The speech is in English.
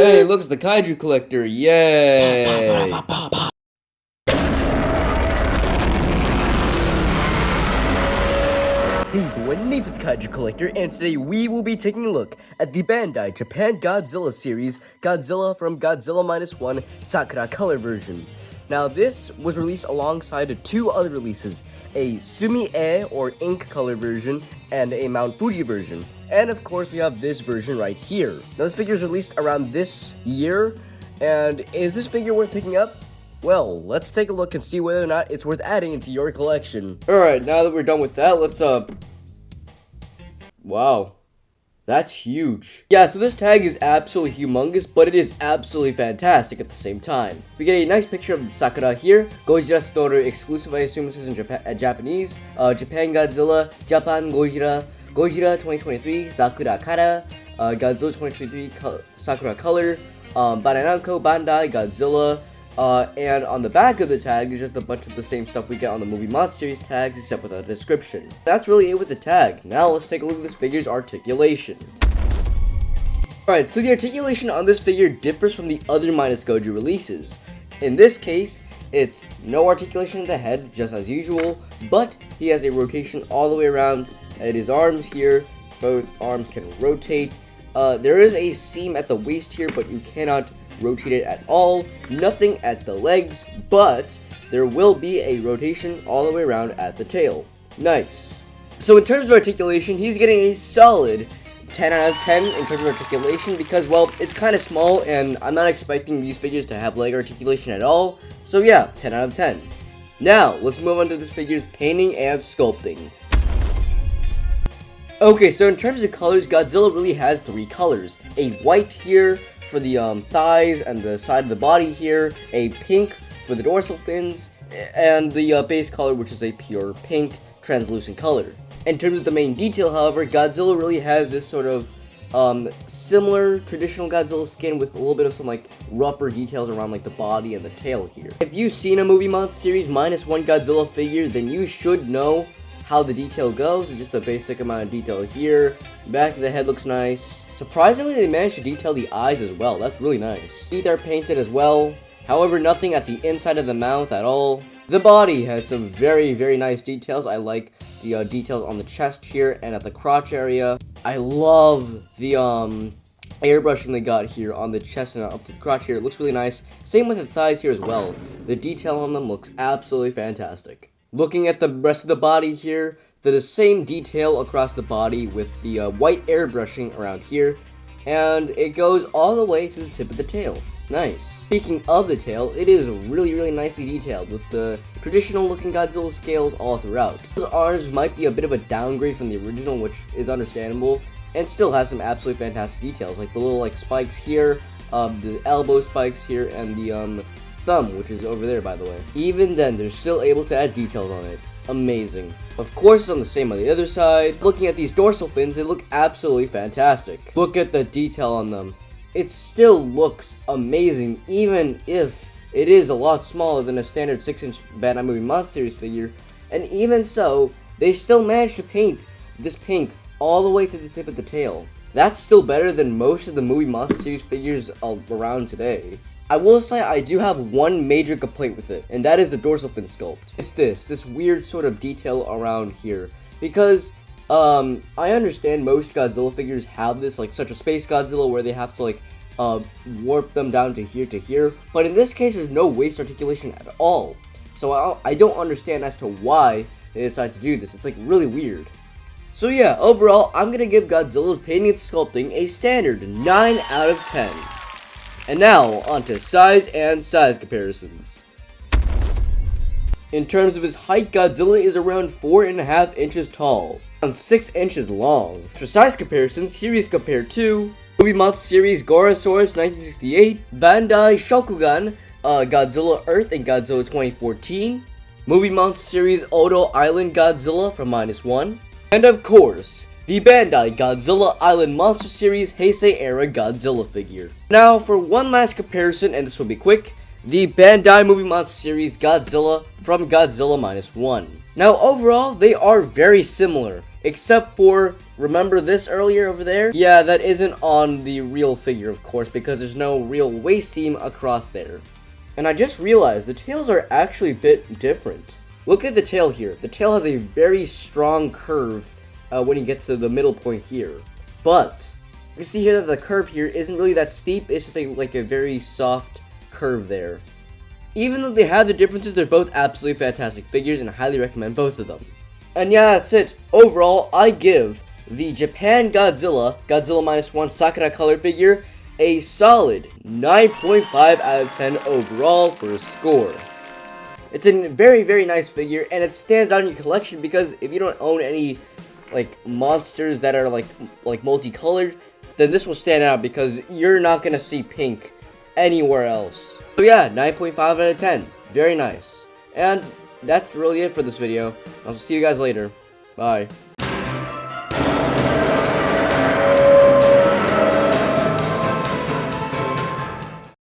Hey, look, it's the Kaiju Collector. Yay! Hey everyone, Nate the Kaiju Collector, and today we will be taking a look at the Bandai Japan Godzilla series, Godzilla from Godzilla -1 Sakura Color version. Now this was released alongside two other releases, a Sumi-e or ink color version and a Mount Fuji version. And of course we have this version right here. Now this figure is released around this year, and is this figure worth picking up? Well, let's take a look and see whether or not it's worth adding into your collection. Alright, now that we're done with that, let's wow. That's huge. Yeah, so this tag is absolutely humongous, but it is absolutely fantastic at the same time. We get a nice picture of the Sakura here. Godzilla Story exclusive, I assume this is in Japanese. Japan Godzilla, Japan Godzilla, Godzilla 2023, Sakura Kara, Godzilla 2023, Sakura Color, Bandai, Godzilla. And on the back of the tag is just a bunch of the same stuff we get on the movie Monster Series tags, except without a description. That's really it with the tag. Now let's take a look at this figure's articulation. Alright, so the articulation on this figure differs from the other Minus Goju releases. In this case, it's no articulation in the head, just as usual, but he has a rotation all the way around at his arms here. Both arms can rotate. There is a seam at the waist here, but you cannot rotate it at all. Nothing at the legs, but there will be a rotation all the way around at the tail. Nice. So in terms of articulation, he's getting a solid 10 out of 10 in terms of articulation because, well, it's kind of small and I'm not expecting these figures to have leg articulation at all. So yeah, 10 out of 10. Now, let's move on to this figure's painting and sculpting. Okay, so in terms of colors, Godzilla really has three colors. A white here for the thighs and the side of the body here, a pink for the dorsal fins, and the base color, which is a pure pink translucent color. In terms of the main detail, however, Godzilla really has this sort of similar traditional Godzilla skin with a little bit of some like rougher details around like the body and the tail here. If you've seen a movie Monster Series -1 Godzilla figure, then you should know how the detail goes. It's just a basic amount of detail here. Back of the head looks nice. Surprisingly, they managed to detail the eyes as well. That's really nice. Teeth are painted as well. However, nothing at the inside of the mouth at all. The body has some very, very nice details. I like the details on the chest here and at the crotch area. I love the airbrushing they got here on the chest and up to the crotch here. It looks really nice. Same with the thighs here as well. The detail on them looks absolutely fantastic. Looking at the rest of the body here, the same detail across the body with the white airbrushing around here, and it goes all the way to the tip of the tail. Nice. Speaking of the tail, it is really, really nicely detailed with the traditional looking Godzilla scales all throughout. Those arms might be a bit of a downgrade from the original, which is understandable, and still has some absolutely fantastic details, like the little like spikes here, the elbow spikes here, and the thumb, which is over there by the way. Even then, they're still able to add details on it. Amazing. Of course, it's on the same on the other side. Looking at these dorsal fins, they look absolutely fantastic. Look at the detail on them. It still looks amazing, even if it is a lot smaller than a standard 6-inch Bandai Movie Monster Series figure. And even so, they still managed to paint this pink all the way to the tip of the tail. That's still better than most of the Movie Monster Series figures around today. I will say I do have one major complaint with it, and that is the dorsal fin sculpt. It's this weird sort of detail around here. Because, I understand most Godzilla figures have this, like such a Space Godzilla where they have to like, warp them down to here, but in this case there's no waist articulation at all. So I don't understand as to why they decided to do this. It's like really weird. So yeah, overall, I'm gonna give Godzilla's painting and sculpting a standard 9 out of 10. And now, onto size and size comparisons. In terms of his height, Godzilla is around 4.5 inches tall, around 6 inches long. For size comparisons, here he's compared to Movie Monster Series Gorosaurus 1968, Bandai Shokugan, Godzilla Earth and Godzilla 2014, Movie Monster Series Odo Island Godzilla from -1, and of course, the Bandai Godzilla Island Monster Series Heisei era Godzilla figure. Now, for one last comparison, and this will be quick, the Bandai Movie Monster series Godzilla from Godzilla -1. Now overall, they are very similar, except for, remember this earlier over there? Yeah, that isn't on the real figure, of course, because there's no real waist seam across there. And I just realized the tails are actually a bit different. Look at the tail here. The tail has a very strong curve when you get to the middle point here. But you see here that the curve here isn't really that steep. It's just like a very soft curve there. Even though they have the differences, they're both absolutely fantastic figures, and I highly recommend both of them. And yeah, that's it. Overall, I give the Japan Godzilla -1 Sakura color figure a solid 9.5 out of 10 overall for a score. It's a very, very nice figure, and it stands out in your collection because if you don't own any like monsters that are like multicolored, then this will stand out because you're not gonna see pink anywhere else. So yeah, 9.5 out of 10. Very nice. And that's really it for this video. I'll see you guys later. Bye.